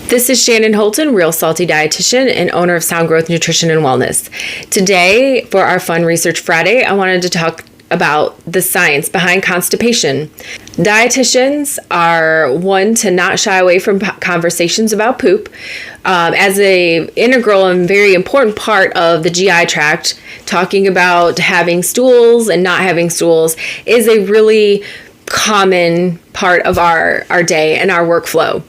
This is Shannon Holton, Real Salty Dietitian and owner of Sound Growth Nutrition and Wellness. Today, for our Fun Research Friday, I wanted to talk about the science behind constipation. Dietitians are one to not shy away from conversations about poop. As an integral and very important part of the GI tract, talking about having stools and not having stools is a really common part of our day and our workflow.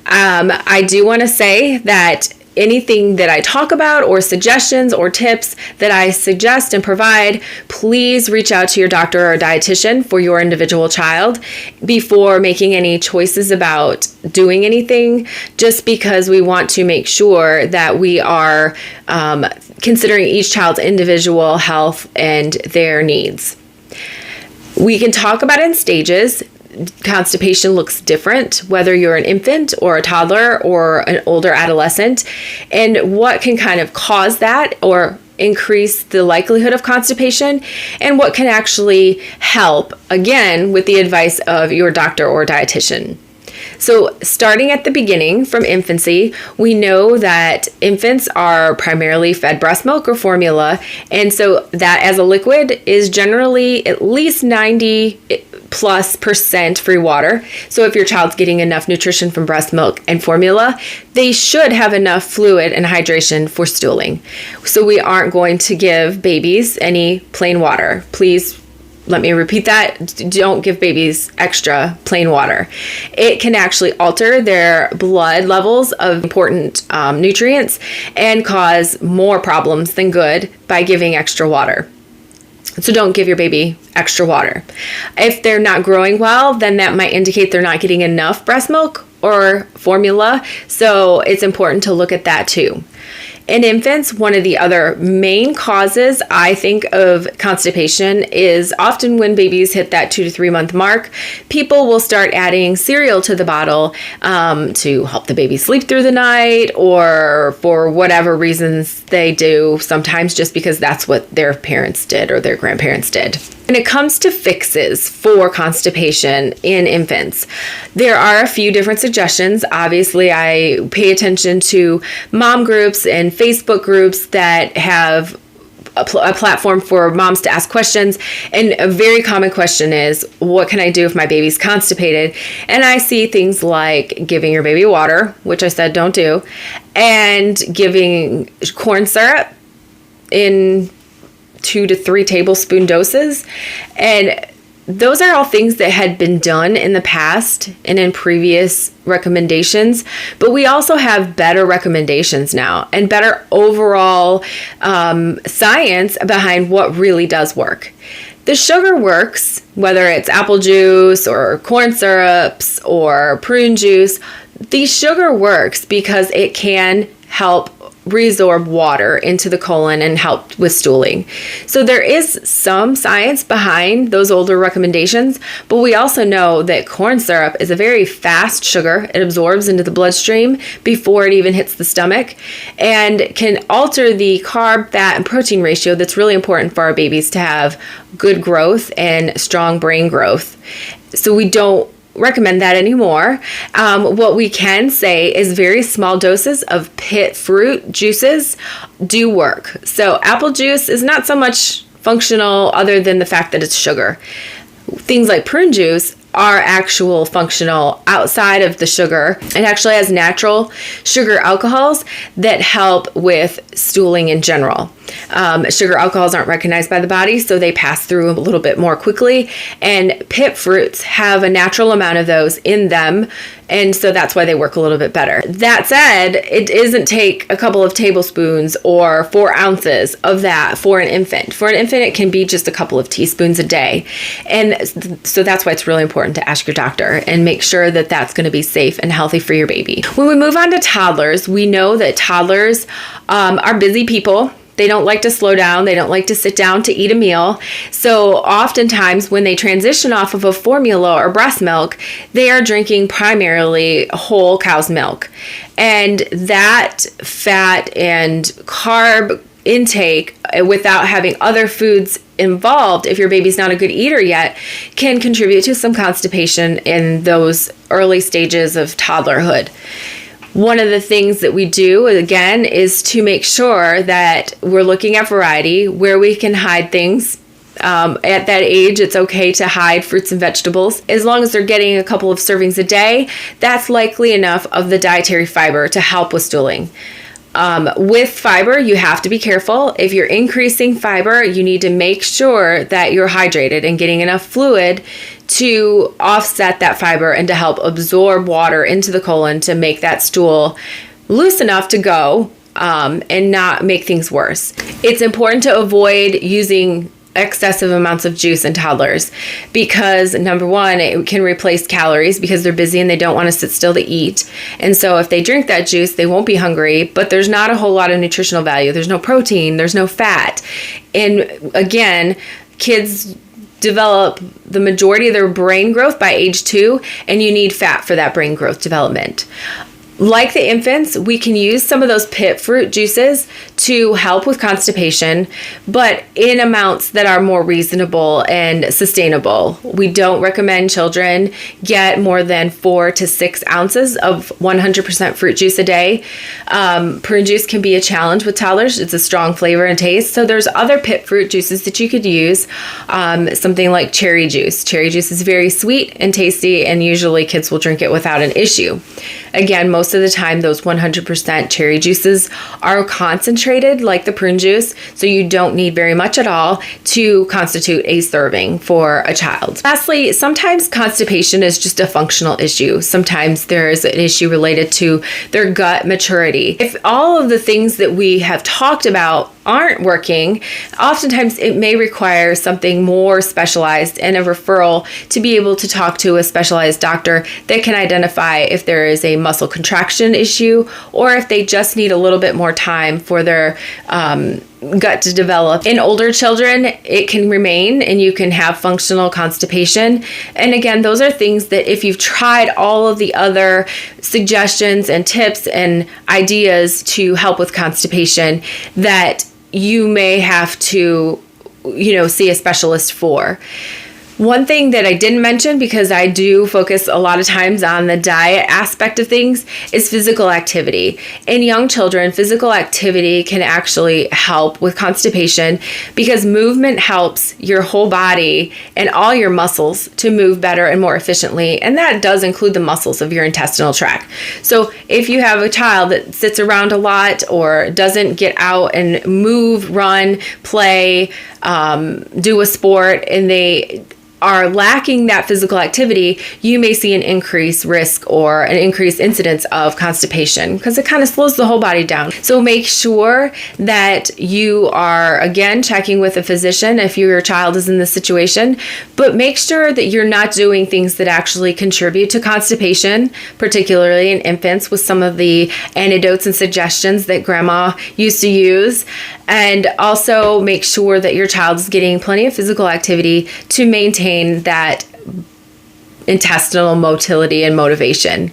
I do want to say that anything that I talk about or suggestions or tips that I suggest and provide, please reach out to your doctor or dietitian for your individual child before making any choices about doing anything, just because we want to make sure that we are considering each child's individual health and their needs. We can talk about it in stages. Constipation looks different whether you're an infant or a toddler or an older adolescent, and what can kind of cause that or increase the likelihood of constipation, and what can actually help, again, with the advice of your doctor or dietitian. So starting at the beginning, from infancy, we know that infants are primarily fed breast milk or formula, and so that as a liquid is generally at least 90+% free water. So if your child's getting enough nutrition from breast milk and formula, they should have enough fluid and hydration for stooling. So we aren't going to give babies any plain water. Please, let me repeat that. Don't give babies extra plain water. It can actually alter their blood levels of important nutrients and cause more problems than good by giving extra water. So don't give your baby extra water. If they're not growing well, then that might indicate they're not getting enough breast milk or formula. So it's important to look at that too. In infants, one of the other main causes, I think, of constipation is often when babies hit that 2 to 3 month mark, people will start adding cereal to the bottle to help the baby sleep through the night, or for whatever reasons they do, sometimes just because that's what their parents did or their grandparents did. When it comes to fixes for constipation in infants, there are a few different suggestions. Obviously, I pay attention to mom groups and Facebook groups that have a platform for moms to ask questions. And a very common question is, what can I do if my baby's constipated? And I see things like giving your baby water, which I said don't do, and giving corn syrup in 2 to 3 tablespoon doses. And those are all things that had been done in the past and in previous recommendations, but we also have better recommendations now and better overall science behind what really does work. The sugar works, whether it's apple juice or corn syrups or prune juice. The sugar works because it can help resorb water into the colon and help with stooling. So there is some science behind those older recommendations, but we also know that corn syrup is a very fast sugar. It absorbs into the bloodstream before it even hits the stomach and can alter the carb, fat, and protein ratio that's really important for our babies to have good growth and strong brain growth. So we don't recommend that anymore. What we can say is very small doses of pit fruit juices do work. So apple juice is not so much functional other than the fact that it's sugar. Things like prune juice are actual functional outside of the sugar. It actually has natural sugar alcohols that help with stooling in general. Sugar alcohols aren't recognized by the body, so they pass through a little bit more quickly. And pit fruits have a natural amount of those in them, and so that's why they work a little bit better. That said, it doesn't take a couple of tablespoons or 4 ounces of that for an infant. For an infant, it can be just a couple of teaspoons a day. And so that's why it's really important to ask your doctor and make sure that that's going to be safe and healthy for your baby. When we move on to toddlers, we know that toddlers are busy people. They don't like to slow down. They don't like to sit down to eat a meal. So oftentimes when they transition off of a formula or breast milk, they are drinking primarily whole cow's milk. And that fat and carb intake without having other foods involved, if your baby's not a good eater yet, can contribute to some constipation in those early stages of toddlerhood. One of the things that we do, again, is to make sure that we're looking at variety, where we can hide things. At that age, it's okay to hide fruits and vegetables. As long as they're getting a couple of servings a day, that's likely enough of the dietary fiber to help with stooling. With fiber, you have to be careful. If you're increasing fiber, you need to make sure that you're hydrated and getting enough fluid to offset that fiber and to help absorb water into the colon to make that stool loose enough to go and not make things worse. It's important to avoid using excessive amounts of juice in toddlers because, number one, it can replace calories because they're busy and they don't want to sit still to eat. And so if they drink that juice, they won't be hungry, but there's not a whole lot of nutritional value. There's no protein, there's no fat. And again, kids develop the majority of their brain growth by age 2, and you need fat for that brain growth development. Like the infants, we can use some of those pit fruit juices to help with constipation, but in amounts that are more reasonable and sustainable. We don't recommend children get more than 4 to 6 ounces of 100% fruit juice a day. Prune juice can be a challenge with toddlers. It's a strong flavor and taste. So there's other pit fruit juices that you could use, something like cherry juice. Cherry juice is very sweet and tasty, and usually kids will drink it without an issue. Again, most of the time, those 100% cherry juices are concentrated like the prune juice, so you don't need very much at all to constitute a serving for a child. Lastly, sometimes constipation is just a functional issue. Sometimes there's an issue related to their gut maturity. If all of the things that we have talked about aren't working, oftentimes it may require something more specialized and a referral to be able to talk to a specialized doctor that can identify if there is a muscle contraction issue or if they just need a little bit more time for their gut to develop. In older children, it can remain and you can have functional constipation. And again, those are things that if you've tried all of the other suggestions and tips and ideas to help with constipation, that you may have to, see a specialist for. One thing that I didn't mention, because I do focus a lot of times on the diet aspect of things, is physical activity. In young children, physical activity can actually help with constipation because movement helps your whole body and all your muscles to move better and more efficiently. And that does include the muscles of your intestinal tract. So if you have a child that sits around a lot or doesn't get out and move, run, play, do a sport, and they are lacking that physical activity, you may see an increased risk or an increased incidence of constipation because it kind of slows the whole body down. So make sure that you are, again, checking with a physician if your child is in this situation, but make sure that you're not doing things that actually contribute to constipation, particularly in infants, with some of the anecdotes and suggestions that grandma used to use. And also make sure that your child is getting plenty of physical activity to maintain that intestinal motility and motivation.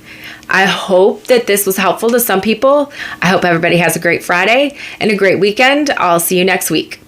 I hope that this was helpful to some people. I hope everybody has a great Friday and a great weekend. I'll see you next week.